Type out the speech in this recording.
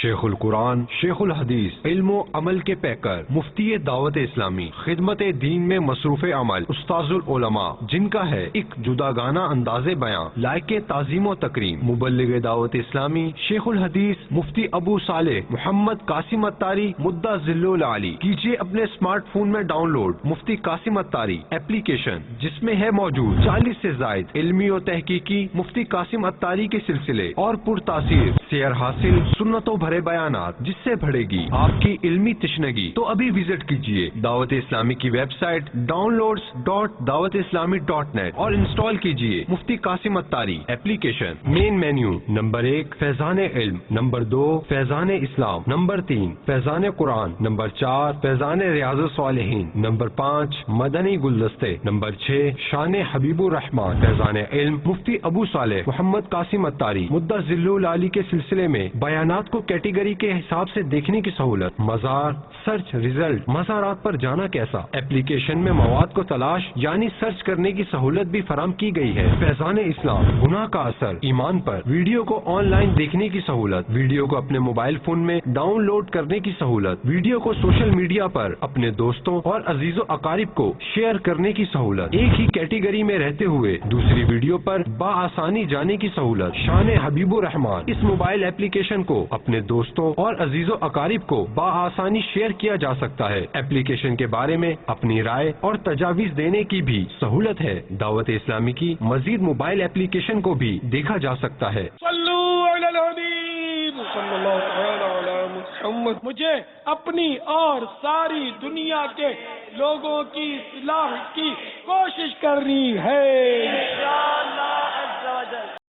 شیخ القرآن، شیخ الحدیث، علم و عمل کے پیکر، مفتی دعوت اسلامی، خدمت دین میں مصروف عمل، استاذ العلماء، جن کا ہے ایک جداگانہ انداز بیاں لائق تعظیم و تکریم، مبلغ دعوت اسلامی، شیخ الحدیث مفتی ابو صالح محمد قاسم اتاری مدہ ذل العالی، کیجیے اپنے اسمارٹ فون میں ڈاؤن لوڈ مفتی قاسم اتاری ایپلیکیشن، جس میں ہے موجود 40 سے زائد علمی و تحقیقی مفتی قاسم اتاری کے سلسلے اور پرتاثیر سیر حاصل سنتوں بھرے بیانات، جس سے بڑھے گی آپ کی علمی تشنگی۔ تو ابھی وزٹ کیجیے دعوت اسلامی کی ویب سائٹ downloads.dawatIslami.net اور انسٹال کیجیے مفتی قاسم اتاری ایپلیکیشن۔ مین مینیو، نمبر 1 فیضان علم، نمبر 2 فیضان اسلام، نمبر 3 فیضان قرآن، نمبر 4 فیضان ریاض الصالحین، نمبر 5 مدنی گلدستے، نمبر 6 شان حبیب الرحمان۔ فیضان علم مفتی ابو صالح محمد قاسم اتاری مدہ ذل العالی کے سلسلے میں بیانات کو کیٹیگری کے حساب سے دیکھنے کی سہولت، مزار، سرچ ریزلٹ، مزارات پر جانا کیسا، ایپلیکیشن میں مواد کو تلاش یعنی سرچ کرنے کی سہولت بھی فراہم کی گئی ہے۔ فیضان اسلام، گناہ کا اثر ایمان پر، ویڈیو کو آن لائن دیکھنے کی سہولت، ویڈیو کو اپنے موبائل فون میں ڈاؤن لوڈ کرنے کی سہولت، ویڈیو کو سوشل میڈیا پر اپنے دوستوں اور عزیز و اقارب کو شیئر کرنے کی سہولت، ایک ہی کیٹیگری میں رہتے ہوئے دوسری ویڈیو پر بآسانی جانے کی سہولت۔ شان حبیب الرحمان، اس موبائل ایپلیکیشن کو اپنے دوستوں اور عزیز و اقارب کو بآسانی شیئر کیا جا سکتا ہے۔ ایپلیکیشن کے بارے میں اپنی رائے اور تجاویز دینے کی بھی سہولت ہے۔ دعوت اسلامی کی مزید موبائل ایپلیکیشن کو بھی دیکھا جا سکتا ہے۔ صلو علی الحبیب صلی اللہ تعالی علی محمد۔ مجھے اپنی اور ساری دنیا کے لوگوں کی اصلاح کی کوشش کرنی ہے۔